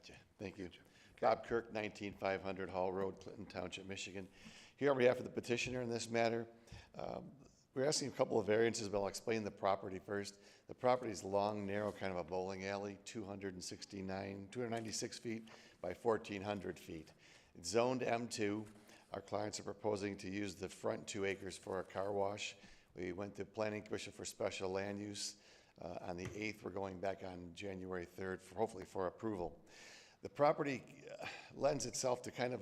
Gotcha. Thank you. Bob Kirk, 19500 Hall Road, Clinton Township, Michigan. Here on behalf of the petitioner in this matter. We're asking a couple of variances, but I'll explain the property first. The property is long, narrow, kind of a bowling alley, 296 feet by 1,400 feet. It's zoned M2. Our clients are proposing to use the front 2 acres for a car wash. We went to Planning Commission for special land use. On the 8th, we're going back on January 3rd, hopefully for approval. The property lends itself to kind of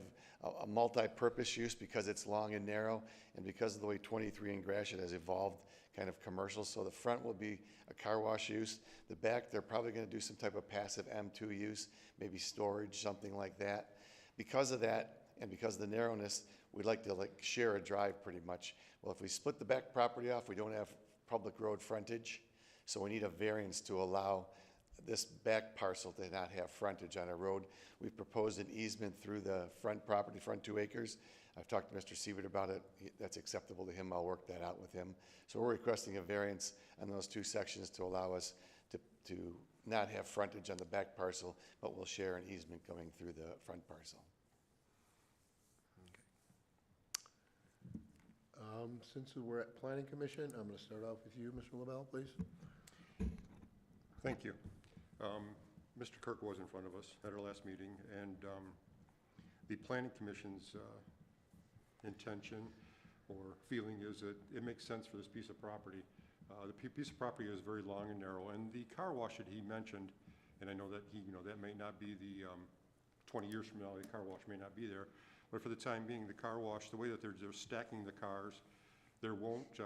a multi-purpose use because it's long and narrow, and because of the way 23 in Gratiot has evolved, kind of commercial. So the front will be a car wash use. The back, they're probably going to do some type of passive M2 use, maybe storage, something like that. Because of that, and because of the narrowness, we'd like to share a drive pretty much. Well, if we split the back property off, we don't have public road frontage, so we need a variance to allow this back parcel to not have frontage on a road. We've proposed an easement through the front property, front 2 acres. I've talked to Mr. Siebert about it. That's acceptable to him. I'll work that out with him. So we're requesting a variance on those 2 sections to allow us to not have frontage on the back parcel, but we'll share an easement going through the front parcel. Since we're at Planning Commission, I'm going to start off with you, Mr. LaBelle, please. Thank you. Mr. Kirk was in front of us at our last meeting, and the Planning Commission's intention or feeling is that it makes sense for this piece of property. The piece of property is very long and narrow, and the car wash that he mentioned, and I know that that may not be the 20 years from now, the car wash may not be there, but for the time being, the car wash, the way that they're stacking the cars, there won't,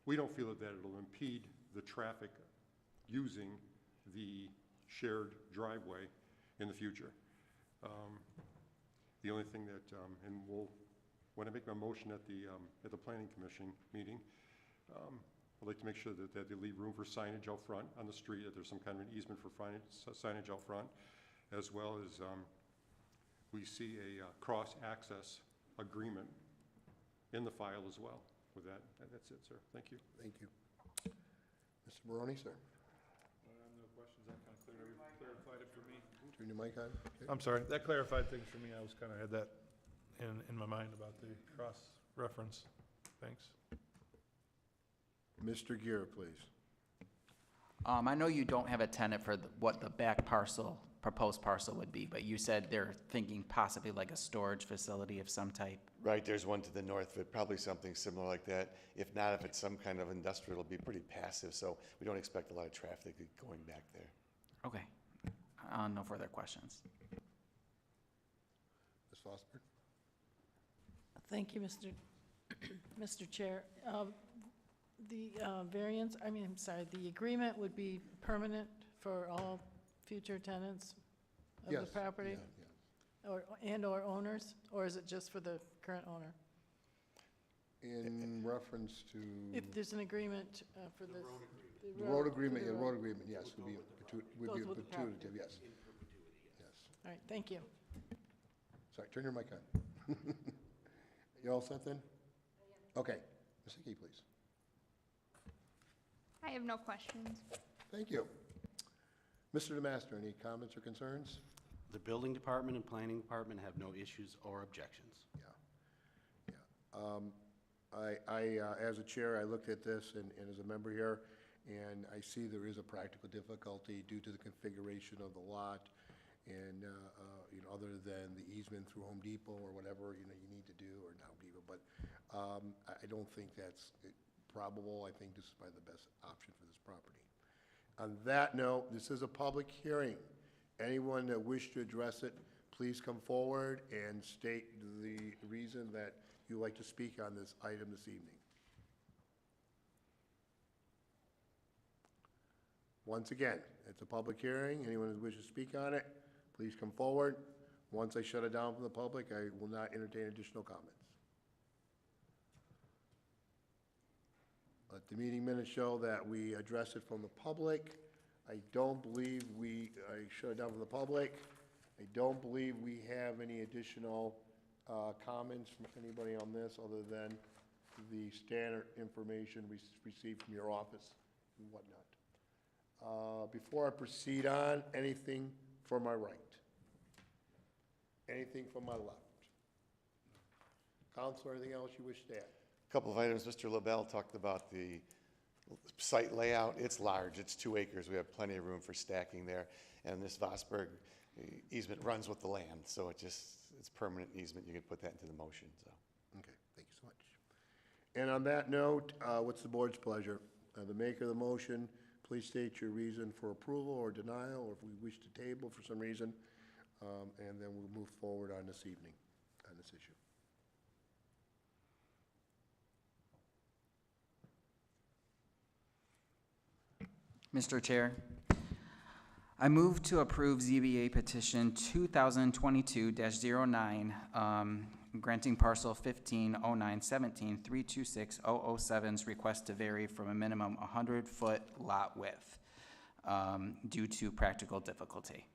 we don't feel that it'll impede the traffic using the shared driveway in the future. The only thing that, and when I make my motion at the Planning Commission meeting, I'd like to make sure that they leave room for signage out front on the street, that there's some kind of an easement for signage out front, as well as we see a cross-access agreement in the file as well. With that, that's it, sir. Thank you. Thank you. Mr. Barone, sir. No questions. That kind of clarified it for me. Turn your mic on. Okay. I'm sorry. That clarified things for me. I was kind of had that in my mind about the cross-reference. Thanks. Mr. Gear, please. I know you don't have a tenant for what the back parcel, proposed parcel would be, but you said they're thinking possibly like a storage facility of some type. Right, there's one to the north of it, probably something similar like that. If not, if it's some kind of industrial, it'll be pretty passive, so we don't expect a lot of traffic going back there. Okay. No further questions. Ms. Foster. Thank you, Mr. Chair. The variance, the agreement would be permanent for all future tenants of the Yes. property? Yeah. And/or owners, or is it just for the current owner? In reference to If there's an agreement for this. the road agreement, yes, would be Goes with the property. putative, yes. Yes. All right, thank you. Sorry, turn your mic on. You all set then? Okay. Ms. Hickey, please. I have no questions. Thank you. Mr. DeMaster, any comments or concerns? The building department and planning department have no issues or objections. As a chair, I looked at this and as a member here, and I see there is a practical difficulty due to the configuration of the lot and, other than the easement through Home Depot or whatever, you need to do, or not Home Depot, but I don't think that's probable. I think this is probably the best option for this property. On that note, this is a public hearing. Anyone that wishes to address it, please come forward and state the reason that you'd like to speak on this item this evening. Once again, it's a public hearing. Anyone who wishes to speak on it, please come forward. Once I shut it down from the public, I will not entertain additional comments. Let the meeting minutes show that we address it from the public. I don't believe I shut it down from the public. I don't believe we have any additional comments from anybody on this other than the standard information we received from your office and whatnot. Before I proceed on, anything from my right? Anything from my left? Counselor, anything else you wish to add? Couple of items, Mr. LaBelle talked about the site layout. It's large, it's 2 acres. We have plenty of room for stacking there. And this Vosburg easement runs with the land, so it's permanent easement. You can put that into the motion, so. Okay, thank you so much. And on that note, what's the board's pleasure? The maker of the motion, please state your reason for approval or denial, or if we wish to table for some reason, and then we'll move forward on this evening, on this issue. Mr. Chair, I move to approve ZBA petition 2022-09, granting parcel 150917-326007's request to vary from a minimum 100-foot lot width due to practical difficulty.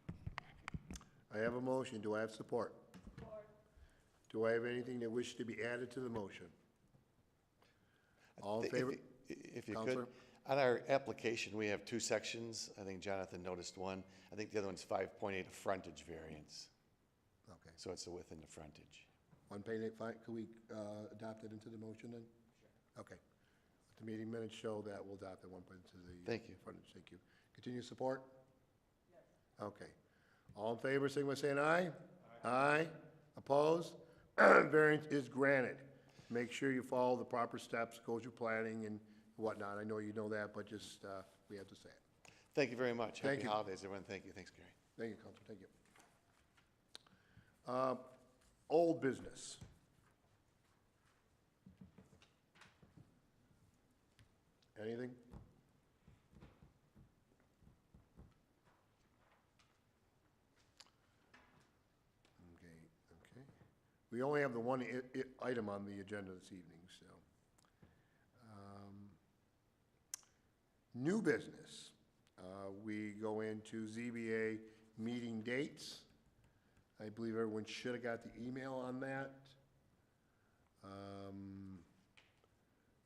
I have a motion. Do I have support? Support. Do I have anything that wish to be added to the motion? All in favor? If you Counselor? could, on our application, we have 2 sections. I think Jonathan noticed one. I think the other one's 5.8, a frontage variance. Okay. So it's the width and the frontage. 1.85, could we adopt it into the motion then? Sure. Okay. Let the meeting minutes show that we'll adopt that 1 point to the Thank you. frontage. Thank you. Continue support? Yes. Okay. All in favor, signify by saying aye. Aye. Opposed? Variance is granted. Make sure you follow the proper steps, go through planning and whatnot. I know you know that, but just, we have to say it. Thank you very much. Thank Happy you. holidays, everyone. Thank you. Thanks, Gary. Thank you, Counselor. Thank you. Old business. Anything? Okay. We only have the one item on the agenda this evening, so. New business. We go into ZBA meeting dates. I believe everyone should have got the email on that.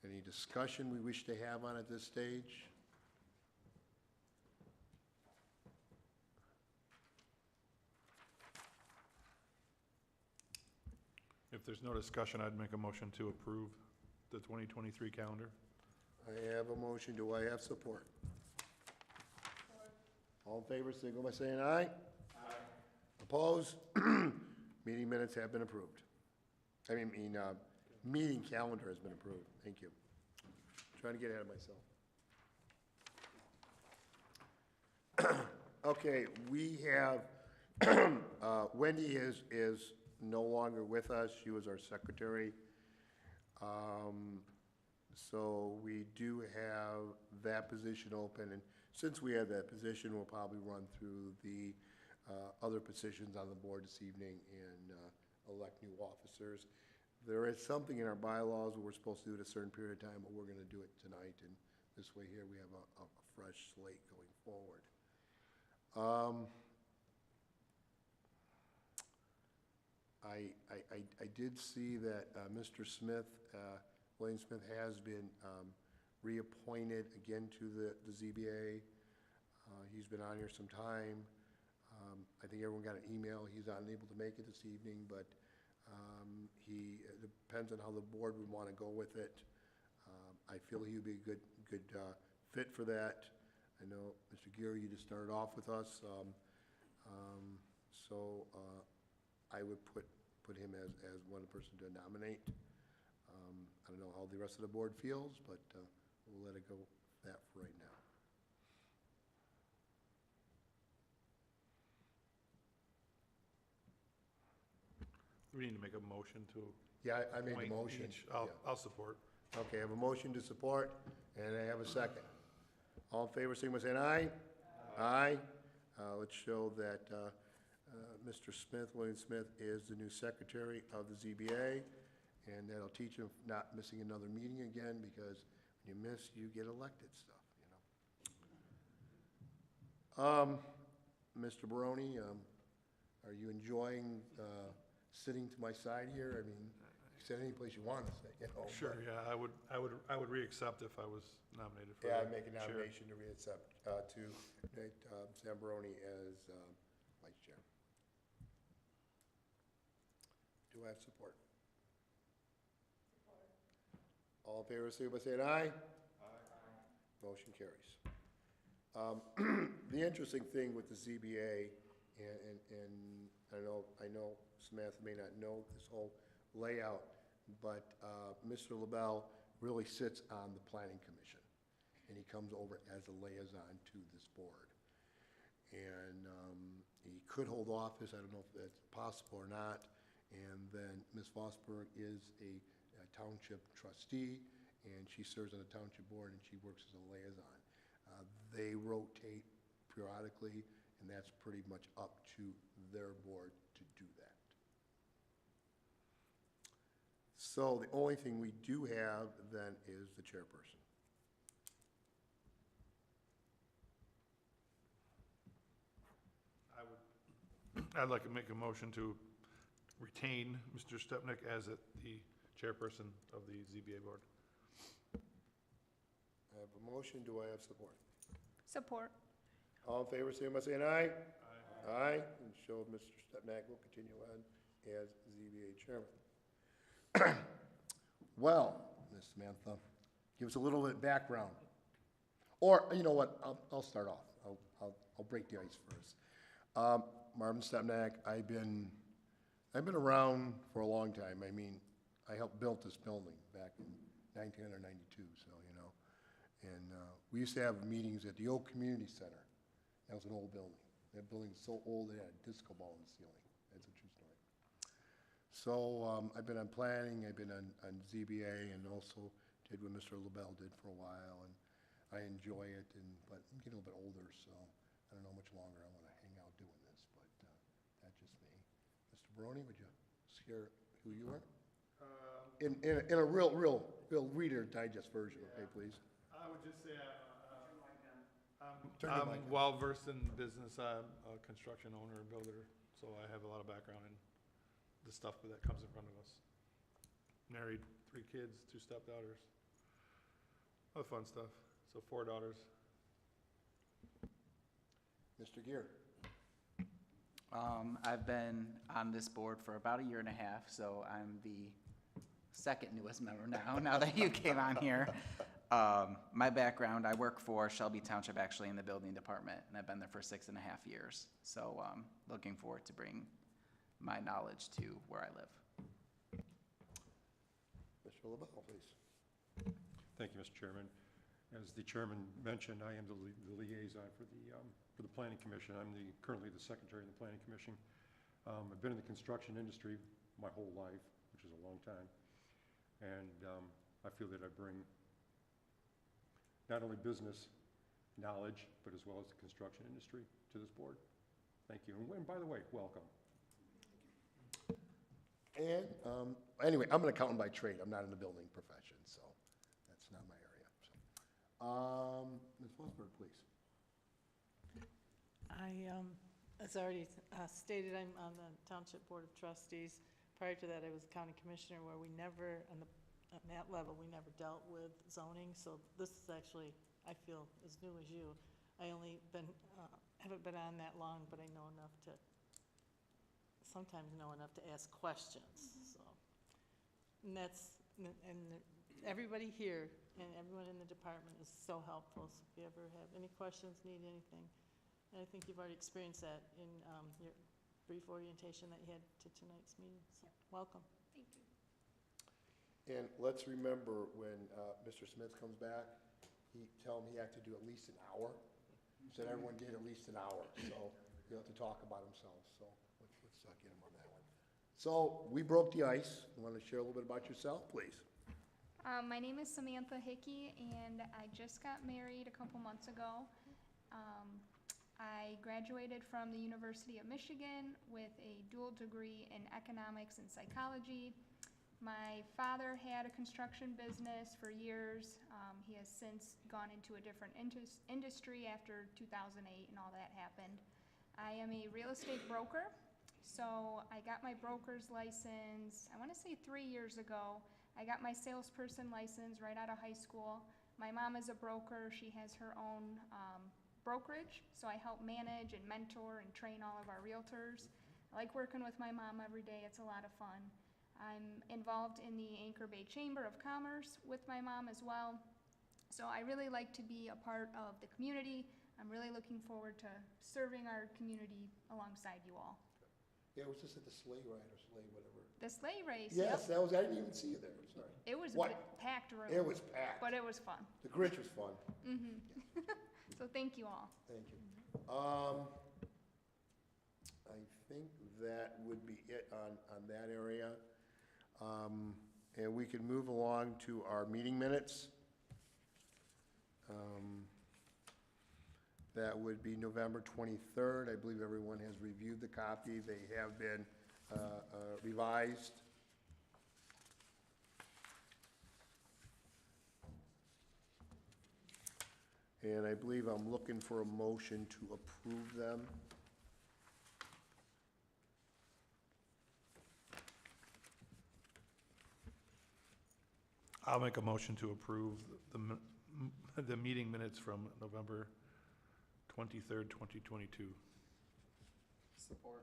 Any discussion we wish to have on at this stage? If there's no discussion, I'd make a motion to approve the 2023 calendar. I have a motion. Do I have support? All in favor, signal by saying aye. Aye. Opposed? Meeting minutes have been approved. Meeting calendar has been approved. Thank you. Trying to get ahead of myself. Okay, we have, Wendy is no longer with us. She was our secretary. So we do have that position open, and since we have that position, we'll probably run through the other positions on the board this evening and elect new officers. There is something in our bylaws where we're supposed to do it a certain period of time, but we're going to do it tonight, and this way here we have a fresh slate going forward. I did see that Mr. Smith, William Smith, has been reappointed again to the ZBA. He's been on here some time. I think everyone got an email. He's unable to make it this evening, but it depends on how the board would want to go with it. I feel he would be a good fit for that. I know, Mr. Geary, you just started off with us, so I would put him as one person to nominate. I don't know how the rest of the board feels, but we'll let it go with that for right now. We need to make a motion to. Yeah, I made appoint the motion. each. Yeah. I'll support. Okay, I have a motion to support, and I have a second. All in favor, signify by saying aye. Aye. Let's show that Mr. Smith, William Smith, is the new secretary of the ZBA, and that'll teach him not missing another meeting again, because when you miss, you get elected stuff, Mr. Barone, are you enjoying sitting to my side here? I mean, sit any place you want to sit, Sure, but- yeah, I would re-accept if I was nominated for. Yeah, I make a chair. nomination to reaccept, to Nate Zambroni as Vice Chair. Do I have support? All in favor, say by saying aye. Aye. Motion carries. The interesting thing with the ZBA, and I know Samantha may not know this whole layout, but Mr. LaBelle really sits on the Planning Commission, and he comes over as a liaison to this board. And he could hold office, I don't know if that's possible or not, and then Ms. Vosberg is a township trustee, and she serves on the township board, and she works as a liaison. They rotate periodically, and that's pretty much up to their board to do that. So the only thing we do have then is the chairperson. I'd like to make a motion to retain Mr. Stepnick as the chairperson of the ZBA board. I have a motion, do I have support? Support. All in favor, say by saying aye. Aye. And show Mr. Stepnick will continue on as ZBA chairman. Well, Ms. Samantha, give us a little bit of background. Or, you know what, I'll start off. I'll break the ice first. Marvin Stepnick, I've been around for a long time. I mean, I helped build this building back in 1992, so, you know. And we used to have meetings at the old community center. That was an old building. That building is so old it had a disco ball in the ceiling. That's a true story. So I've been on planning, I've been on ZBA, and also did what Mr. LaBelle did for a while, and I enjoy it, but I'm getting a little bit older, so I don't know how much longer I want to hang out doing this, but that's just me. Mr. Barone, would you share who you are? In a real Reader Digest version, okay, please? I would just say Turn your I'm mic on. well versed in business. I'm a construction owner and builder, so I have a lot of background in the stuff that comes in front of us. Married, 3 kids, 2 stepdaughters. All the fun stuff. So 4 daughters. Mr. Gear. I've been on this board for about 1.5 years, so I'm the second newest member now that you came on here. My background, I work for Shelby Township actually in the building department, and I've been there for 6.5 years. So looking forward to bring my knowledge to where I live. Mr. LaBelle, please. Thank you, Mr. Chairman. As the chairman mentioned, I am the liaison for the Planning Commission. I'm currently the secretary of the Planning Commission. I've been in the construction industry my whole life, which is a long time. And I feel that I bring not only business knowledge, but as well as the construction industry to this board. Thank you. And by the way, welcome. And anyway, I'm an accountant by trade. I'm not in the building profession, so that's not my area. So, Ms. Fosberg, please. As already stated, I'm on the Township Board of Trustees. Prior to that, I was County Commissioner, where we never, on that level, we never dealt with zoning. So this is actually, I feel, as new as you. I only haven't been on that long, but I know enough to, sometimes know enough to ask questions, so. And everybody here and everyone in the department is so helpful. So if you ever have any questions, need anything, and I think you've already experienced that in your brief orientation that you had to tonight's meeting, so welcome. Thank you. And let's remember when Mr. Smith comes back, tell him he had to do at least an hour. He said everyone did at least an hour, so he'll have to talk about himself, so let's get him on that one. So we broke the ice. You want to share a little bit about yourself, please? My name is Samantha Hickey, and I just got married a couple months ago. I graduated from the University of Michigan with a dual degree in economics and psychology. My father had a construction business for years. He has since gone into a different industry after 2008 and all that happened. I am a real estate broker, so I got my broker's license, I want to say 3 years ago. I got my salesperson license right out of high school. My mom is a broker. She has her own brokerage, so I help manage and mentor and train all of our realtors. I like working with my mom every day. It's a lot of fun. I'm involved in the Anchor Bay Chamber of Commerce with my mom as well. So I really like to be a part of the community. I'm really looking forward to serving our community alongside you all. Yeah, it was just at the sleigh ride or sleigh, whatever. The sleigh race, Yes, yep. that was, I didn't even see you there, sorry. It was a What? packed room. It was packed. But it was fun. The Grinch was fun. So thank you all. Thank you. I think that would be it on that area. And we can move along to our meeting minutes. That would be November 23rd. I believe everyone has reviewed the copy. They have been revised. And I believe I'm looking for a motion to approve them. I'll make a motion to approve the meeting minutes from November 23rd, 2022. Support.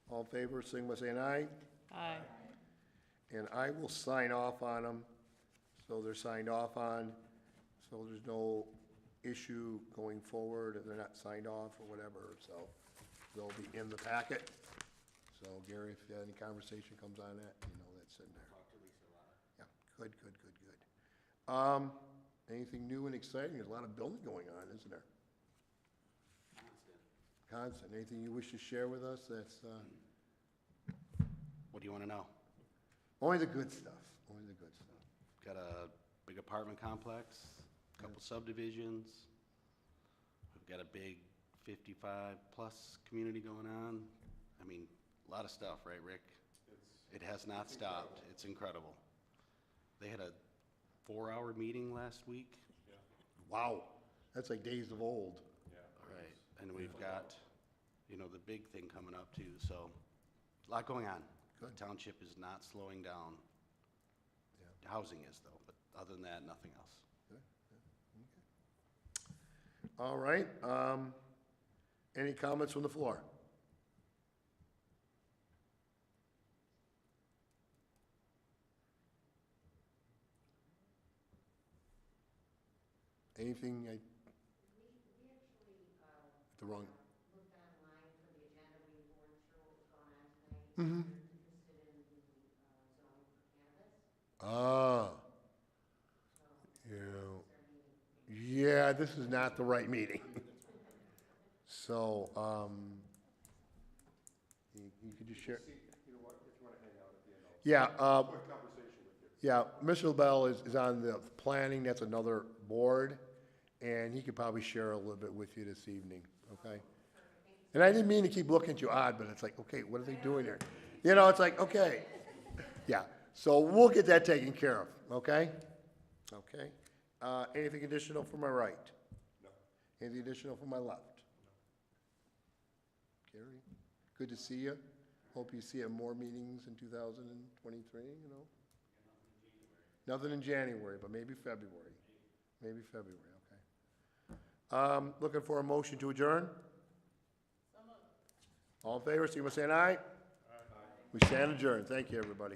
All in favor, signify by saying aye. Aye. And I will sign off on them, so they're signed off on, so there's no issue going forward if they're not signed off or whatever, so they'll be in the packet. So Gary, if any conversation comes on that, you know that's in there. Yeah, good. Anything new and exciting? There's a lot of building going on, isn't there? Constant. Anything you wish to share with us that's, What do you want to know? only the good stuff, only the good stuff. Got a big apartment complex, a couple subdivisions. We've got a big 55-plus community going on. I mean, a lot of stuff, right, Rick? It has not stopped. It's incredible. They had a 4-hour meeting last week. Wow, that's like days of old. Right, and we've got, the big thing coming up too, so, a lot going on. Good. The township is not slowing down. Yeah. Housing is though, but other than that, nothing else. All right, any comments from the floor? Anything I? The wrong. Looked online for the agenda, we weren't sure what was going on tonight. Mm-hmm. We're interested in the zoning for cannabis. Yeah, this is not the right meeting. So, you could just share. You know what, if you want to hang out at the end, I'll Yeah, have a conversation with you. yeah, Mr. LaBelle is on the planning, that's another board, and he could probably share a little bit with you this evening, okay? And I didn't mean to keep looking at you odd, but it's like, okay, what are they doing here? It's like, okay, yeah, so we'll get that taken care of, okay? Okay, anything additional from my right? No. Anything additional from my left? Gary, good to see you. Hope you see you at more meetings in 2023, Nothing in January, but maybe February. Maybe February, okay. Looking for a motion to adjourn? All in favor, signify by saying aye. Aye. We stand adjourned. Thank you, everybody.